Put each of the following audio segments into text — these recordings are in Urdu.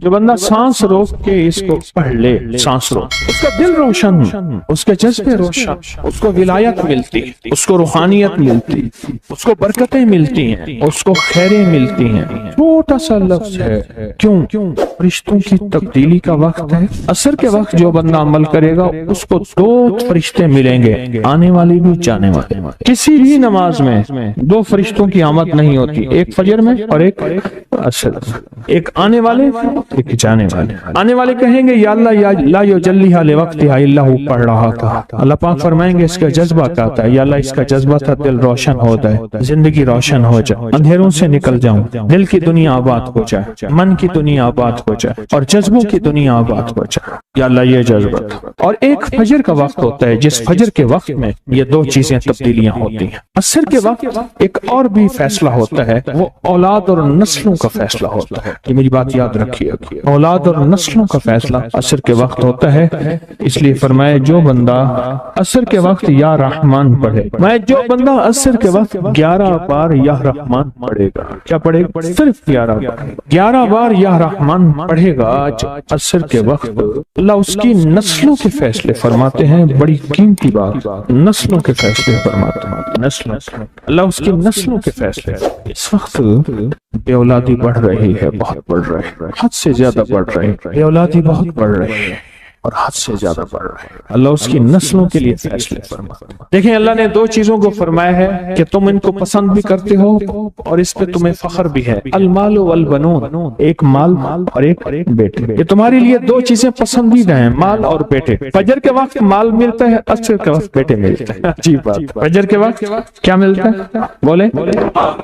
جو بندہ سانس روک کے اس کو پڑھ لے، سانس روک، اس کا دل روشن، اس کے جذبے روشن، اس کو ولایت ملتی، اس کو روحانیت ملتی، اس کو برکتیں ملتی ہیں، اس کو خیریں ملتی ہیں۔ چھوٹا سا لفظ ہے، کیوں؟ فرشتوں کی تبدیلی کا وقت ہے۔ عصر کے وقت جو بندہ عمل کرے گا اس کو 2 فرشتے ملیں گے، آنے والی بھی جانے والے۔ کسی بھی نماز میں 2 فرشتوں کی آمد نہیں ہوتی، ایک فجر میں اور ایک عصر، ایک آنے والے ایک جانے والے۔ آنے والے کہیں گے یا اللہ یا لا یجلیھا لوقتھا الا ہو، پڑھ رہا تھا، اللہ پاک فرمائیں گے اس کا جذبہ کیا تھا، یا اللہ اس کا جذبہ تھا دل روشن ہو جائے، زندگی روشن ہو جائے، اندھیروں سے نکل جاؤں، دل کی دنیا آباد ہو جائے، من کی دنیا آباد ہو جائے اور جذبوں کی دنیا آباد ہو جائے، یا اللہ یہ جذبہ تھا۔ اور ایک فجر کا وقت ہوتا ہے جس فجر کے وقت میں یہ 2 چیزیں تبدیلیاں ہوتی ہیں۔ عصر کے وقت ایک اور بھی فیصلہ ہوتا ہے، وہ اولاد اور نسلوں کا فیصلہ ہوتا ہے۔ یہ میری بات یاد رکھیے، اولاد اور نسلوں کا فیصلہ عصر کے وقت ہوتا ہے۔ اس لیے فرمایا جو بندہ عصر کے وقت یا رحمان پڑھے، جو بندہ عصر کے وقت 11 بار یا رحمان پڑھے گا، کیا پڑھے گا؟ صرف 11 بار یا رحمان پڑھے گا عصر کے وقت، اللہ اس کی نسلوں کے فیصلے فرماتے ہیں۔ بڑی قیمتی بات، نسلوں کے فیصلے فرماتے ہیں، نسلوں، اللہ اس کی نسلوں کے فیصلے۔ اس وقت بے اولادی بڑھ رہی ہے، بہت بڑھ رہی ہے، حد سے زیادہ بڑھ رہی ہے، بے اولادی بہت بڑھ رہی ہے اور حد سے زیادہ بڑھ رہا ہے۔ اللہ اس کی نسلوں کے لیے فیصلے فرماتا ہے۔ دیکھیں اللہ نے 2 چیزوں کو فرمایا ہے کہ تم ان کو پسند بھی کرتے ہو اور اس پہ تمہیں فخر بھی ہے، المال والبنون، ایک مال اور ایک بیٹے۔ یہ تمہارے لیے 2 چیزیں پسندیدہ ہیں، مال اور بیٹے۔ فجر کے وقت مال ملتا ہے، عصر کے وقت بیٹے ملتے ہیں۔ عجیب بات، فجر کے وقت کیا ملتا ہے بولے،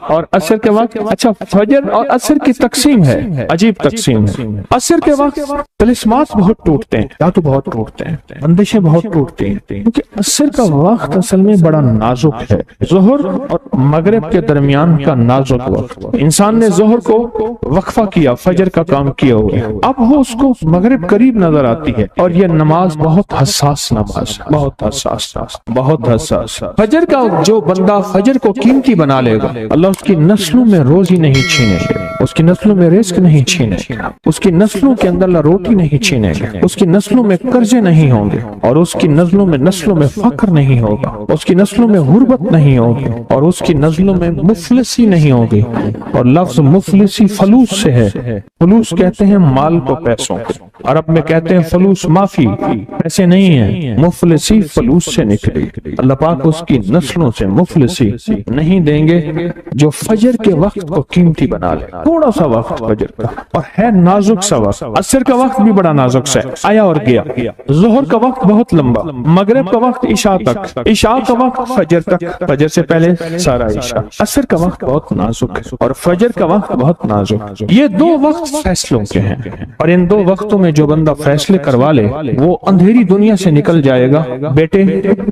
اور عصر کے وقت، اچھا فجر اور عصر کی تقسیم ہے، عجیب تقسیم ہے۔ عصر کے وقت طلسمات بہت ٹوٹتے ہیں، تو بہت ٹوٹتے ہیں، بندشیں بہت ٹوٹتی ہیں، کیونکہ عصر کا وقت اصل میں بڑا نازک ہے۔ ظہر اور مغرب کے درمیان کا نازک وقت، انسان نے ظہر کو وقفہ کیا، فجر کا کام کیا ہوا، اب وہ اس کو مغرب قریب نظر آتی ہے، اور یہ نماز بہت حساس نماز، بہت حساس، بہت حساس۔ فجر کا جو بندہ فجر کو قیمتی بنا لے گا، اللہ اس کی نسلوں میں روزی نہیں چھینے گا، اس کی نسلوں میں رزق نہیں چھینے گا، اس کی نسلوں کے اندر روٹی نہیں چھینے گا، اس کی نسلوں میں قرضے نہیں ہوں گے، اور اس کی نسلوں میں فقر نہیں ہوگا، اس کی نسلوں میں غربت نہیں ہوگی، اور اس کی نسلوں میں مفلسی نہیں ہوگی۔ اور لفظ مفلسی فلوس سے ہے، فلوس کہتے ہیں مال کو، پیسوں کو، عرب میں کہتے ہیں فلوس معافی، پیسے نہیں ہیں، مفلسی فلوس سے نکلی۔ اللہ پاک اس کی نسلوں سے مفلسی نہیں دیں گے جو فجر کے وقت کو قیمتی بنا لے۔ تھوڑا سا وقت فجر کا، اور ہے نازک سا وقت، عصر کا وقت بھی بڑا نازک سا ہے، آیا اور گیا۔ ظہر کا وقت بہت لمبا، مغرب کا وقت عشاء تک، عشاء کا وقت فجر تک، فجر سے پہلے سارا عشاء۔ عصر کا وقت بہت نازک ہے اور فجر کا وقت بہت نازک۔ یہ 2 وقت فیصلوں کے ہیں، اور ان 2 وقتوں میں جو بندہ فیصلے کروا لے وہ اندھیری دنیا سے نکل جائے گا، بیٹے،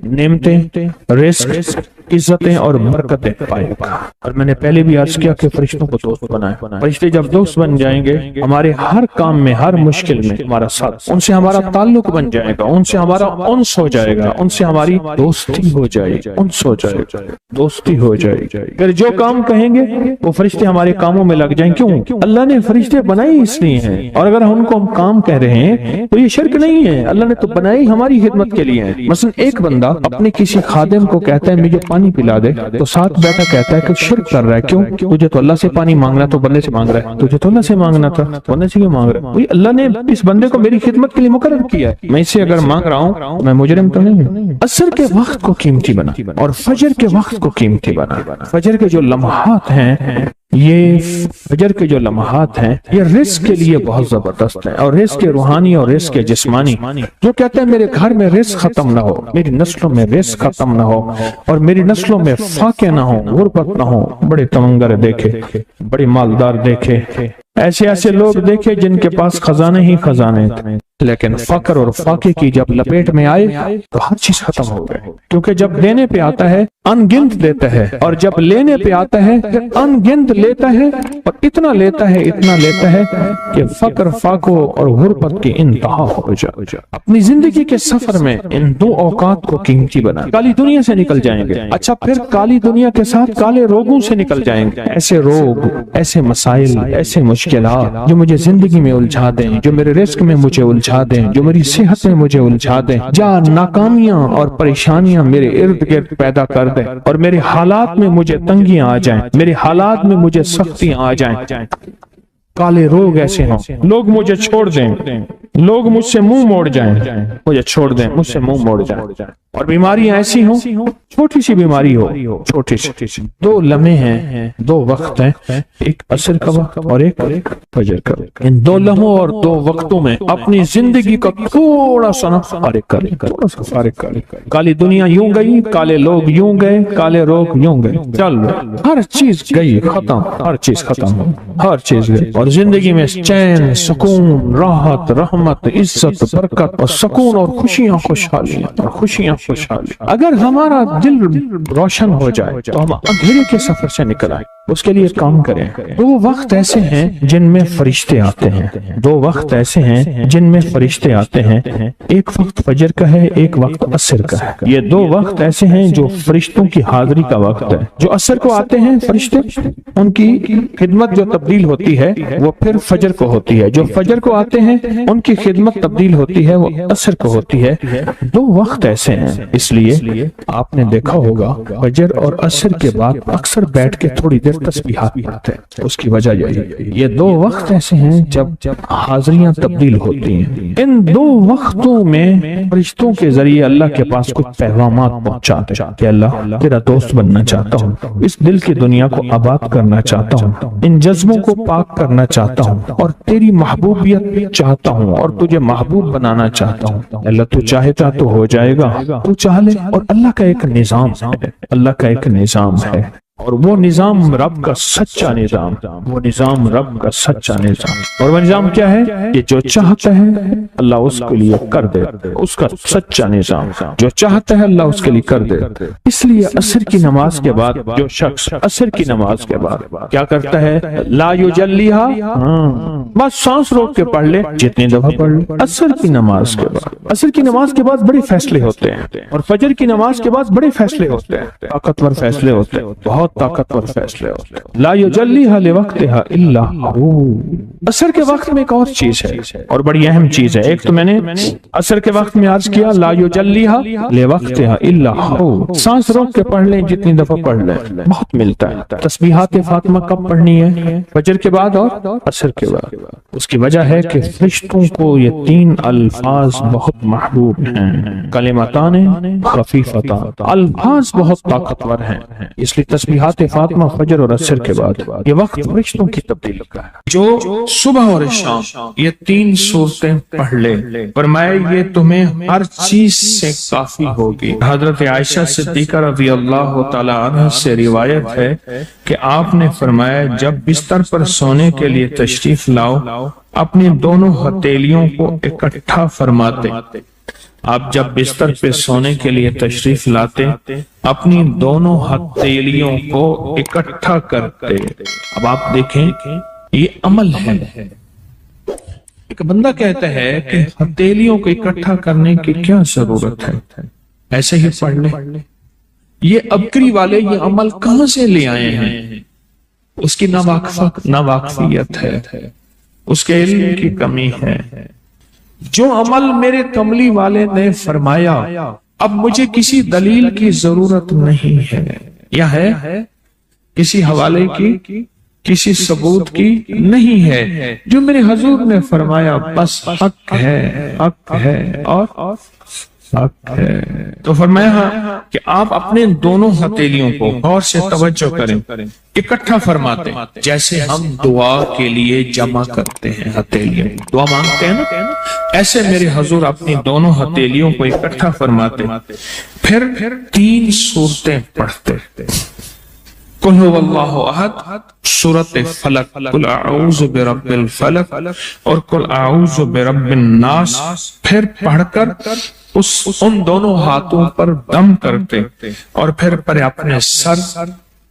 نعمتیں، رزق، عزتیں اور برکتیں پائے گا۔ اور میں نے پہلے بھی عرض کیا کہ فرشتوں کو دوست بنائے، فرشتے جب دوست بن جائیں گے ہمارے ہر کام میں، ہر مشکل میں ہمارا ساتھ، ان سے ہمارا تعلق بن جائے گا، ان سے ہمارا انس ہو جائے گا، ان سے ہماری دوستی ہو جائے گی، انس ہو جائے گا، دوستی ہو جائے گی۔ پھر جو کام کہیں گے وہ فرشتے ہمارے کاموں میں لگ جائیں۔ کیوں؟ اللہ نے فرشتے بنائی اس لیے ہیں، اور اگر ان کو ہم کام کہہ رہے ہیں تو یہ شرک نہیں ہے، اللہ نے تو بنائی ہماری خدمت کے لیے ہیں۔ مثلا ایک بندہ اپنے کسی خادم کو کہتا ہے مجھے پانی پلا دے، تو ساتھ بیٹھا کہتا ہے کہ شرک کر رہا ہے۔ کیوں؟ تجھے تو اللہ سے پانی مانگنا تو بندے سے مانگ رہا ہے، تجھے تو اللہ سے مانگنا تھا، بندے سے کیوں مانگ رہا ہے؟ اللہ نے اس بندے کو میری خدمت کے لیے مقرر کیا ہے، میں اسے اگر مانگ رہا ہوں میں مجرم تو نہیں ہوں۔ عصر کے وقت کو قیمتی بنا اور فجر کے وقت کو قیمتی بنا۔ فجر کے جو لمحات ہیں، یہ فجر کے جو لمحات ہیں یہ رزق کے لیے بہت زبردست ہیں، اور رزق روحانی اور رزق جسمانی۔ جو کہتے ہیں میرے گھر میں رزق ختم نہ ہو، میری نسلوں میں رزق ختم نہ ہو، اور میری نسلوں میں فاقے نہ ہو، غربت نہ ہو۔ بڑے تمنگر دیکھے، بڑے مالدار دیکھے، ایسے لوگ دیکھے جن کے پاس خزانے ہی خزانے تھے، لیکن فقر اور فاقے کی جب لپیٹ میں آئے تو ہر چیز ختم ہو گئے، کیونکہ جب دینے پہ آتا ہے ان گنت دیتا ہے، اور جب لینے پہ آتا ہے ان گنت لیتا ہے، اور اتنا لیتا ہے کہ فقر فاقوں اور غربت کی انتہا ہو جائے۔ اپنی زندگی کے سفر میں ان دو اوقات کو قیمتی بنا، کالی دنیا سے نکل جائیں گے، اچھا پھر کالی دنیا کے ساتھ کالے روگوں سے نکل جائیں گے، ایسے روگ، ایسے مسائل، ایسے مشکلات جو مجھے زندگی میں الجھا دیں، جو میرے رزق میں مجھے الجھا دیں، جو میری صحت میں مجھے الجھا دیں، جہاں ناکامیاں اور پریشانیاں میرے ارد گرد پیدا کر دیں، اور میرے حالات میں مجھے تنگیاں آ جائیں، میرے حالات میں مجھے سختیاں آ جائیں، کالے روگ ایسے ہوں، لوگ مجھے چھوڑ دیں، لوگ مجھ سے منہ موڑ جائیں، مجھے چھوڑ دیں، مجھ سے منہ موڑ جائیں، اور بیماریاں ایسی ہوں، چھوٹی سی بیماری ہو، چھوٹی سی، دو لمحے ہیں، دو وقت ہیں، ایک عصر کا وقت اور ایک فجر کا وقت، ان دو لمحوں اور دو وقتوں میں اپنی زندگی کا تھوڑا سا فارغ کریں، کالی دنیا یوں گئی، کالے لوگ یوں گئے، کالے روگ یوں گئے، چل ہر چیز گئی، ختم، ہر چیز ختم ہو، ہر چیز گئی، اور زندگی میں چین، سکون، راحت، رحمت، عزت، برکت اور سکون اور خوشیاں خوشحالی۔ اگر ہمارا دل روشن ہو جائے تو ہم اندھیرے کے سفر سے نکل آئیں، اس کے لیے کام کریں۔ دو وقت ایسے ہیں جن میں فرشتے آتے ہیں، دو وقت ایسے ہیں جن میں فرشتے آتے ہیں، ایک وقت فجر کا ہے، ایک وقت عصر کا ہے۔ یہ دو وقت ایسے ہیں جو فرشتوں کی حاضری کا وقت ہے۔ جو عصر کو آتے ہیں فرشتے، ان کی خدمت جو تبدیل ہوتی ہے وہ پھر فجر کو ہوتی ہے، جو فجر کو آتے ہیں ان کی خدمت تبدیل ہوتی ہے، وہ عصر کو ہوتی ہے۔ دو وقت ایسے ہیں، اس لیے آپ نے دیکھا ہوگا فجر اور عصر کے بعد اکثر بیٹھ کے تھوڑی دیر تسبیحات پڑھتے ہیں، اس کی وجہ یہ دو وقت ایسے ہیں جب حاضریاں تبدیل ہوتی ہیں۔ ان دو وقتوں میں فرشتوں کے ذریعے اللہ کے پاس کچھ پیغامات پہنچاتے ہیں کہ اللہ تیرا دوست بننا چاہتا ہوں، اس دل کی دنیا کو آباد کرنا چاہتا ہوں، ان جذبوں کو پاک کرنا چاہتا ہوں، اور تیری محبوبیت چاہتا ہوں، اور تجھے محبوب بنانا چاہتا ہوں۔ اللہ تو چاہتا تو ہو جائے گا، تو چاہ لے۔ اور اللہ کا ایک نظام ہے، اللہ کا ایک نظام ہے، اور وہ نظام رب کا سچا نظام، وہ نظام رب کا سچا نظام، اور وہ نظام کیا ہے کہ جو چاہتا ہے اللہ اس کے لیے کر دے، اس کا سچا نظام، جو چاہتا ہے اللہ اس کے لیے کر دے۔ اس لیے عصر کی نماز کے بعد جو شخص عصر کی نماز کے بعد کیا کرتا ہے، لا یجلیہا، بس سانس روک کے پڑھ لے، جتنی دفعہ پڑھ لے۔ عصر کی نماز کے بعد، عصر کی نماز کے بعد بڑے فیصلے ہوتے ہیں، اور فجر کی نماز کے بعد بڑے فیصلے ہوتے ہیں، طاقتور فیصلے ہوتے ہیں، بہت طاقتور فیصلے ہوتے ہیں۔ لا یجلیہا لوقتہا الا ہو۔ عصر کے وقت میں ایک اور چیز ہے، اور بڑی اہم چیز ہے۔ ایک تو میں نے عصر کے وقت میں عرض کیا لا یجلیہا لوقتہا الا ہو، سانس روک کے پڑھ لیں، جتنی دفعہ پڑھ لیں، بہت ملتا ہے۔ تسبیحات فاطمہ کب پڑھنی ہے؟ فجر کے بعد اور عصر کے بعد۔ اس کی وجہ ہے کہ فرشتوں کو یہ تین الفاظ بہت محبوب ہیں، کلمتان خفیفتان، الفاظ بہت طاقتور ہیں، اس لیے تسبیحات فاطمہ فجر اور عصر کے بعد یہ وقت فرشتوں کی تبدیلی کا ہے۔ جو صبح اور شام یہ تین صورتیں پڑھ لے، فرمائے یہ تمہیں ہر چیز سے کافی ہوگی۔ حضرت عائشہ صدیقہ رضی اللہ تعالی عنہ سے روایت ہے کہ آپ نے فرمایا جب بستر پر سونے کے لیے تشریف لاؤ، اپنی دونوں ہتھیلیوں کو اکٹھا فرماتے۔ آپ جب بستر پہ سونے کے لیے تشریف لاتے، اپنی دونوں ہتھیلیوں کو اکٹھا کرتے۔ اب آپ دیکھیں یہ عمل ہے۔ ایک بندہ کہتا ہے کہ ہتھیلیوں کو اکٹھا کرنے کی کیا ضرورت ہے، ایسے ہی پڑھ لے۔ یہ ابکری والے یہ عمل کہاں سے لے آئے ہیں؟ اس کی ناواقفیت ہے، اس کے علم کی کمی ہے۔ جو عمل میرے کملی والے نے فرمایا، اب مجھے کسی دلیل کی ضرورت نہیں ہے، یا ہے کسی حوالے کی، کسی ثبوت کی نہیں ہے۔ جو میرے حضور نے فرمایا بس حق ہے، حق ہے اور حق ہے۔ تو فرمایا کہ آپ اپنے دونوں ہتھیلیوں کو غور سے توجہ کریں، اکٹھا فرماتے جیسے ہم دعا کے لیے جمع کرتے ہیں، ہتھیلیاں دعا مانگتے ہیں نا، ایسے میرے حضور اپنی دونوں ہتھیلیوں کو اکٹھا فرماتے، پھر تین صورتیں پڑھتے۔ قل هو اللہ احد، سورۃ فلق، قل اعوذ برب الفلق اور قل اعوذ برب الناس، پھر پڑھ کر ان دونوں ہاتھوں پر دم کرتے اور پھر پر اپنے سر،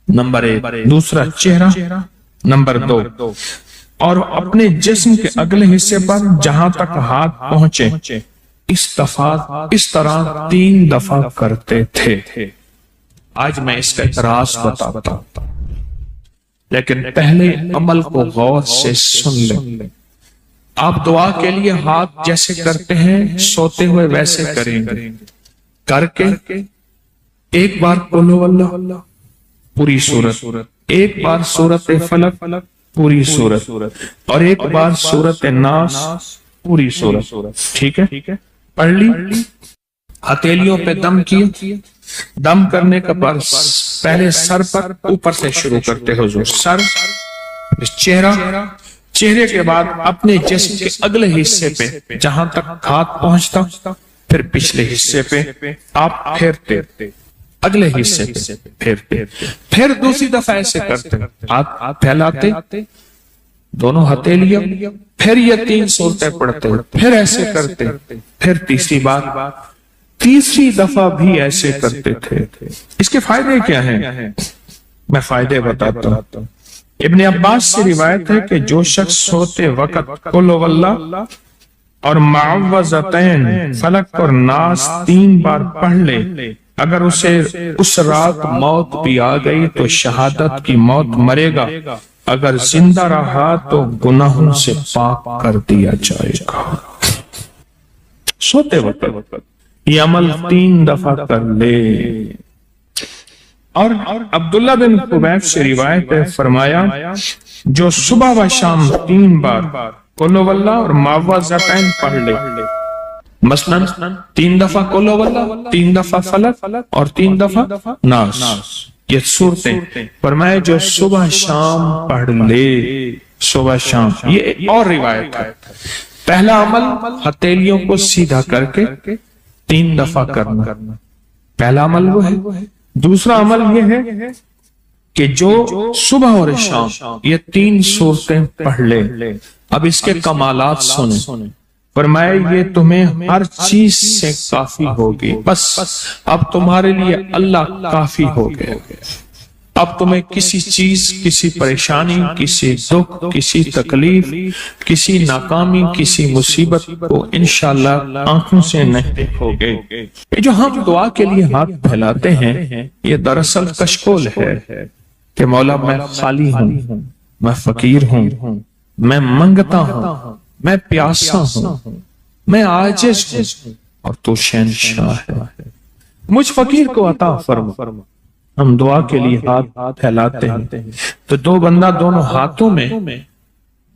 نمبر 1، دوسرا چہرہ، نمبر 2، اور اپنے جسم کے اگلے حصے پر جہاں تک ہاتھ پہنچے اس طرح 3 دفعہ کرتے تھے۔ آج میں اس کا اعتراض بتاتا ہوں، لیکن پہلے عمل کو غور سے سن لیں۔ آپ دعا کے لیے ہاتھ جیسے کرتے ہیں سوتے ہوئے ویسے کریں گے، کر کے ایک بار قل ہو اللہ پوری سورت، ایک بار سورۃ فلق پوری سورت، اور ایک بار سورۃ الناس پوری سورت، ٹھیک ہے؟ پڑھ لی، ہتھیلیوں پہ دم کیے، دم کرنے کا بعد پہلے سر پر اوپر سے شروع کرتے حضور، سر، چہرہ، چہرے کے بعد اپنے جسم کے اگلے حصے پہ جہاں تک ہاتھ پہنچتا، پھر پچھلے حصے پہ آپ پھیرتے، اگلے حصے پہ پھیرتے، پھر دوسری دفعہ ایسے کرتے، ہاتھ پھیلاتے، دونوں ہتھیلیاں، پھر یہ 3 سورتیں پڑھتے، پھر ایسے کرتے، پھر تیسری دفعہ بھی ایسے کرتے تھے۔ اس کے فائدے کیا ہیں؟ میں فائدے بتاتا ہوں۔ ابن عباس سے روایت ہے کہ جو شخص سوتے وقت قل ہو اللہ اور معوذتین فلق اور ناس 3 بار پڑھ لے، اگر اسے اس رات موت بھی آ گئی تو شہادت کی موت مرے گا، اگر زندہ رہا تو گناہوں سے پاک کر دیا جائے گا۔ سوتے وقت یہ عمل 3 دفعہ کر لے۔ اور عبداللہ بن خبیب سے روایت ہے، فرمایا جو صبح و شام 3 بار قل ہو اللہ اور معوذتین پڑھ لے، مثلاً 3 دفعہ قل ہو اللہ، 3 دفعہ فلق اور 3 دفعہ ناس، یہ صورتیں، فرمایا جو صبح شام پڑھ لے، صبح شام۔ یہ اور روایت ہے، پہلا عمل ہتھیلیوں کو سیدھا کر کے 3 دفعہ کرنا، پہلا عمل وہ ہے۔ دوسرا عمل یہ ہے کہ جو صبح اور شام یہ 3 صورتیں پڑھ لے۔ اب اس کے کمالات سنیں، فرمایا یہ تمہیں ہر چیز سے کافی ہوگی، بس اب تمہارے لیے اللہ کافی ہو گئے، اب تمہیں کسی چیز، کسی پریشانی، کسی دکھ، کسی تکلیف، کسی ناکامی، کسی مصیبت کو انشاءاللہ آنکھوں سے نہیں دیکھو گے۔ یہ جو ہم دعا کے لیے ہاتھ پھیلاتے ہیں یہ دراصل کشکول ہے کہ مولا میں خالی ہوں، میں فقیر ہوں، میں منگتا ہوں، میں پیاسا ہوں، میں عاجز ہوں اور تو شہنشاہ ہے، مجھ فقیر کو عطا فرما۔ ہم دعا کے لیے ہاتھ پھیلاتے ہیں تو 2 بندہ دونوں ہاتھوں میں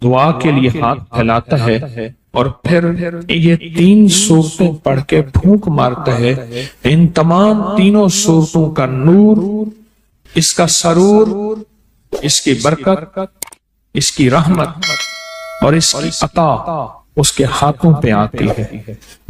دعا کے لیے ہاتھ پھیلاتا ہے اور پھر یہ 3 صورتیں پڑھ کے پھونک مارتا ہے۔ ان تمام 3 صورتوں کا نور، اس کا سرور، اس کی برکت، اس کی رحمت اور اس کی عطا اس کے ہاتھوں پہ آتی ہے،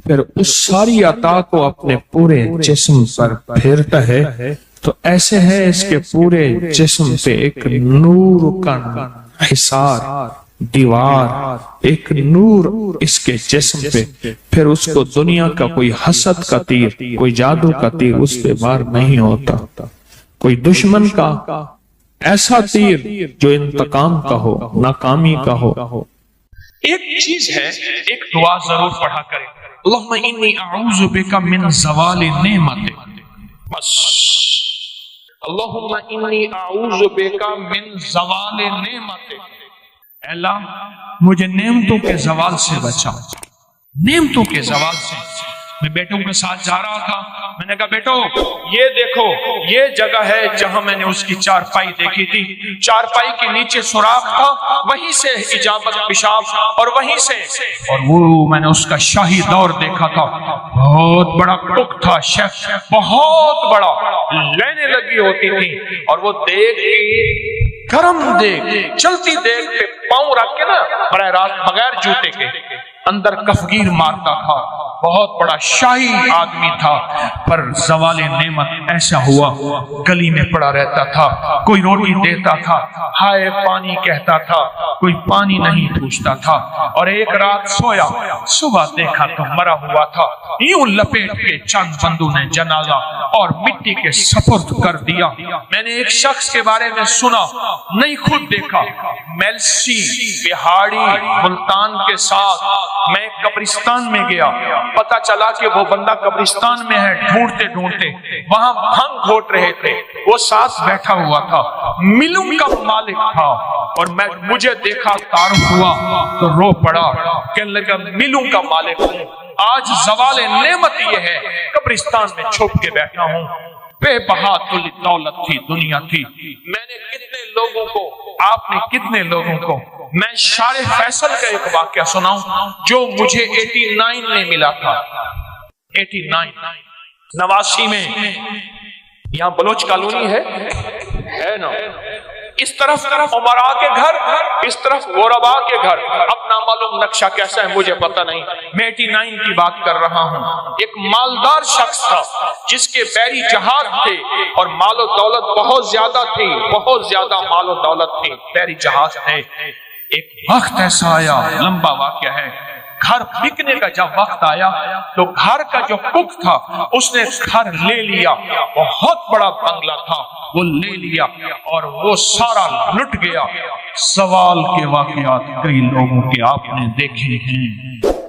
پھر اس ساری عطا کو اپنے پورے جسم پر پھیرتا ہے تو ایسے ہے اس کے پورے جسم پہ ایک نور کا حصار، دیوار، ایک نور اس کے جسم پہ، پھر اس کو دنیا کا کوئی حسد کا تیر، کوئی جادو کا تیر اس پہ وار نہیں ہوتا، کوئی دشمن کا ایسا تیر جو انتقام کا ہو، ناکامی کا ہو۔ ایک چیز ہے، ایک دعا ضرور پڑھا کریں، اللہم انی اعوذ بک من زوال نعمتک، بس اللہم انی اعوذ بک من زوال نعمتک، اے اللہ مجھے نعمتوں کے زوال سے بچا، نعمتوں کے زوال سے۔ میں بیٹوں کے ساتھ جا رہا تھا، میں نے کہا بیٹو یہ دیکھو یہ جگہ ہے جہاں میں نے اس کی چارپائی دیکھی تھی، چارپائی کے نیچے سوراخ تھا، وہیں سے اجابت پیشاب اور وہیں سے، اور وہ میں نے اس کا شاہی دور دیکھا تھا، بہت بڑا ٹک تھا شیف، بہت بڑا، لینے لگی ہوتی تھی، اور وہ دیکھ گرم دیکھ، چلتی دیکھ پہ پاؤں رکھ کے نا براہ راست بغیر جوتے کے اندر کفگیر مارتا تھا، بہت بڑا شاہی آدمی تھا، پر زوال نعمت ایسا ہوا گلی میں پڑا رہتا تھا، کوئی روٹی دیتا تھا ہائے پانی کہتا تھا، کوئی پانی نہیں پوچھتا تھا، اور ایک رات سویا، صبح دیکھا تو مرا ہوا تھا، یوں لپیٹ کے چند بندوں نے جنازہ اور مٹی کے سپرد کر دیا۔ میں نے ایک شخص کے بارے میں سنا، نہیں خود دیکھا، میلسی بہاڑی ملتان کے ساتھ میں قبرستان میں گیا، پتا چلا کہ وہ بندہ قبرستان میں ہے، ڈھونڈتے ڈھونڈتے وہاں بھنگ گھوٹ رہے تھے، وہ ساتھ بیٹھا ہوا تھا، ملوں کا مالک تھا، اور مجھے دیکھا تعارف ہوا تو رو پڑا، کہنے لگا ملوں کا مالک ہوں، آج زوال نعمت یہ ہے قبرستان میں چھپ کے بیٹھا ہوں، بے بہا دولت تھی، دنیا تھی، میں نے کتنے لوگوں کو، آپ نے کتنے لوگوں کو، میں شارع فیصل کا ایک واقعہ سناؤں جو مجھے 89 میں ملا تھا، 89 89 میں، یہاں بلوچ کالونی ہے نا، اس طرف عمراء کے گھر، اس طرف غربا کے گھر، اب نامعلوم نقشہ کیسا ہے مجھے پتہ نہیں، میں 89 کی بات کر رہا ہوں۔ ایک مالدار شخص تھا جس کے بحری جہاز تھے اور مال و دولت بہت زیادہ تھی، بہت زیادہ مال و دولت تھی، بحری جہاز تھے۔ ایک وقت ایسا آیا، لمبا واقعہ ہے، گھر بکنے کا جب وقت آیا تو گھر کا جو کک تھا اس نے گھر لے لیا، بہت بڑا بنگلہ تھا، وہ لے لیا اور وہ سارا لٹ گیا۔ سوال کے واقعات کئی لوگوں کے آپ نے دیکھے ہیں،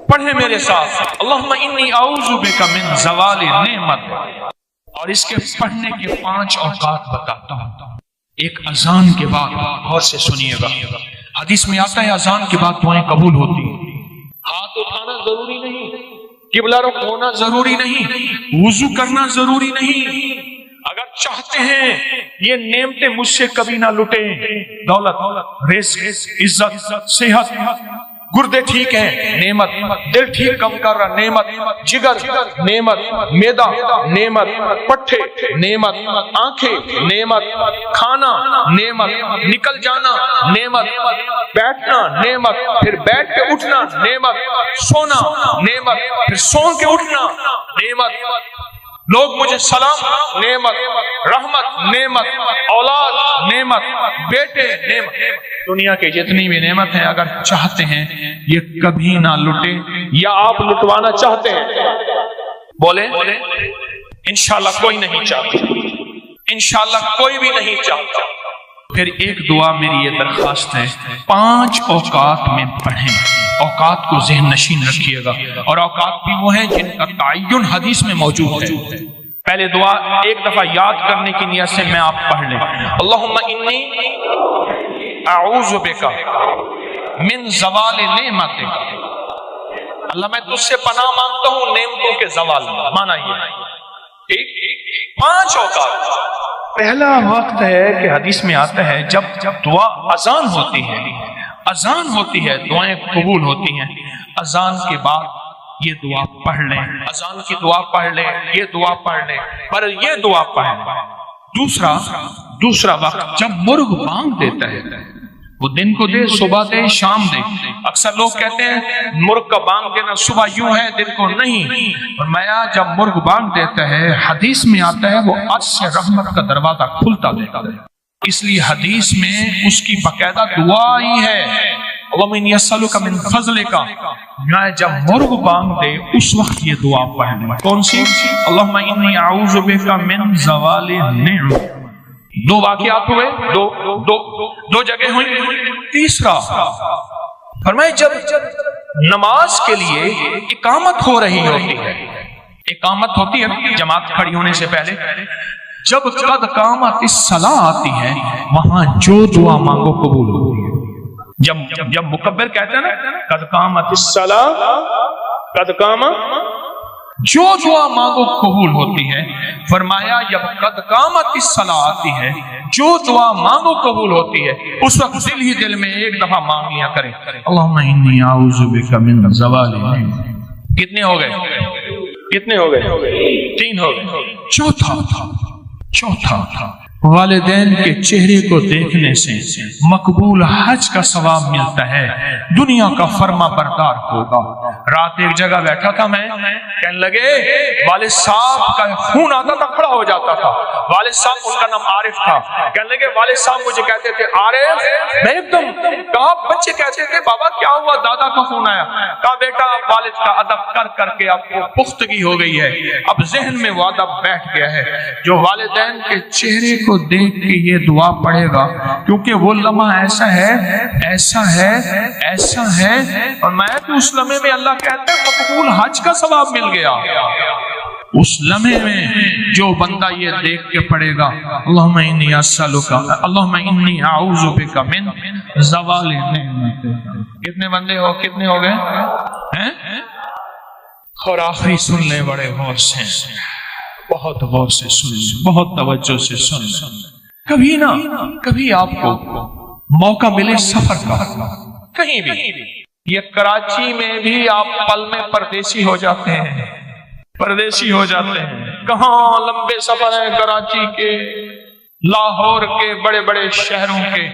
پڑھیں میرے ساتھ، اللہم انی اعوذ بک من زوال نعمت، اور اس کے پڑھنے کے 5 اوقات بتاتا ہوں۔ ایک اذان کے بعد، غور سے سنیے گا، حدیث میں آتا ہے اذان کے بعد دعائیں قبول ہوتی ہیں، ہاتھ اٹھانا ضروری نہیں، قبلہ رخ ہونا ضروری نہیں، وضو کرنا ضروری نہیں، اگر چاہتے ہیں یہ نعمتیں مجھ سے کبھی نہ لٹیں، دولت، رزق، عزت، صحت، گردے ٹھیک ہیں نعمت، دل ٹھیک کم کر رہا نعمت، جگر نعمت، معدہ نعمت، پٹھے نعمت، آنکھیں نعمت، کھانا نعمت، نکل جانا نعمت، بیٹھنا نعمت، پھر بیٹھ کے اٹھنا نعمت، سونا نعمت، پھر سو کے اٹھنا نعمت، لوگ مجھے سلام نعمت، رحمت نعمت، اولاد نعمت، بیٹے نعمت، دنیا کے جتنی بھی نعمت ہیں اگر چاہتے ہیں یہ کبھی نہ لٹے، یا آپ لٹوانا چاہتے ہیں بولیں انشاءاللہ کوئی نہیں چاہتا، انشاءاللہ کوئی بھی نہیں چاہتا۔ پھر ایک دعا میری یہ درخواست ہے، 5 اوقات میں پڑھیں، اوقات کو ذہن نشین رکھیے گا، اور اوقات بھی وہ ہیں جن کا تعین حدیث میں موجود ہے۔ پہلے دعا ایک دفعہ یاد کرنے کی نیت سے میں آپ پڑھ لیں، اللہم انی اعوذ بک من زوال نعمتک، اللہ میں تجھ سے پناہ مانگتا ہوں نعمتوں کے زوال میں، مانا یہ 5 اوقات۔ پہلا وقت ہے کہ حدیث میں آتا ہے جب دعا اذان ہوتی ہے، اذان ہوتی ہے دعائیں قبول ہوتی ہیں، اذان کے بعد یہ دعا پڑھ لیں، اذان کی دعا پڑھ لیں، یہ دعا پڑھ لیں، پر یہ دعا پڑھ لیں۔ دوسرا وقت جب مرغ بانگ دیتا ہے، وہ دن کو دے، صبح دے، شام دے، اکثر لوگ کہتے ہیں مرغ کا بانگ دینا صبح یوں ہے دن کو نہیں، فرمایا جب مرغ بانگ دیتا ہے حدیث میں آتا ہے وہ عرش سے رحمت کا دروازہ کھلتا دیتا ہے، اس لیے حدیث میں اس کی باقاعدہ دعا ہی ہے، وَمِنْ يَسْأَلُكَ مِنْ فَضْلِكَ، جب مرغ بانگ دے اس وقت یہ دعا پڑھیں۔ کون سی؟ اللہم انی اعوذ بک من زوال نعمت۔ 2 واقعات ہوئے، دو جگہ ہوئی۔ تیسرا فرمائے جب نماز کے لیے اقامت ہو رہی ہوتی ہے، اقامت ہوتی ہے جماعت کھڑی ہونے سے پہلے، جب قد قامت الصلاۃ آتی ہے وہاں جو دعا مانگو قبول ہوتی ہے۔ جب مکبر کہتے ہیں نا قد قامت الصلاۃ، قد قامت، جو دعا مانگو قبول ہوتی ہے، فرمایا جب قد قامت الصلاۃ آتی ہے جو دعا مانگو قبول ہوتی ہے، اس وقت دل ہی دل میں ایک دفعہ مانگ لیا کرے، اللہم انی اعوذ بک من زوال نعمت۔ کتنے ہو گئے؟ 3 ہو گئے۔ چوتھا والدین کے چہرے کو دیکھنے سے مقبول حج کا ثواب ملتا ہے، دنیا کا فرما بردار ہوگا۔ رات ایک جگہ بیٹھا تھا میں، کہنے لگے والد صاحب کا خون آتا تھا، کھڑا ہو جاتا تھا۔ والد صاحب، ان کا نام عارف تھا، کہنے لگے والد صاحب مجھے کہتے تھے عارف، میں ایک دم کہا، بچے کہتے تھے بابا کیا ہوا، دادا کا خون آیا؟ کہا بیٹا والد کا ادب کر کر کے آپ کو پختگی ہو گئی ہے، اب ذہن میں وہ ادب بیٹھ گیا ہے۔ جو والدین کے چہرے کو دیکھ کے یہ دعا پڑھے گا، کیونکہ وہ لمحہ ایسا ہے ایسا ہے ایسا ہے، اور میں تو اس لمحے میں اللہ کہتا ہے مقبول حج کا ثواب مل گیا۔ اس لمحے میں جو بندہ یہ دیکھ کے پڑھے گا اللہم انی اسألک، اللہم انی اعوذ بک من زوال نعمتک۔ کتنے بندے ہو، کتنے ہو گئے؟ اور آخری سن لیں بڑے غور سے، بہت غور سے سن لیں، بہت توجہ سے سن لیں۔ کبھی نہ کبھی آپ کو موقع ملے سفر کا، کہیں بھی، یہ کراچی میں بھی آپ پل میں پردیسی ہو جاتے ہیں، پردیسی ہو جاتے ہیں۔ کہاں لمبے سفر ہیں کراچی کے، لاہور کے، بڑے بڑے شہروں کے۔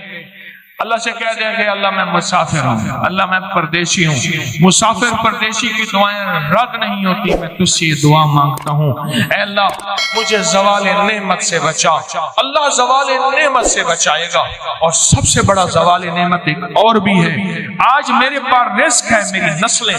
اللہ سے کہہ دیں کہ اللہ میں مسافر ہوں، اللہ میں پردیسی ہوں۔ مسافر پردیسی کی دعائیں رد نہیں ہوتی، میں تجھ سے یہ دعا مانگتا ہوں، اے اللہ مجھے زوال نعمت سے بچا۔ اللہ زوال نعمت سے بچائے گا، اور سب سے بڑا زوال نعمت ایک اور بھی ہے، آج میرے پاس رزق ہے، میری نسلیں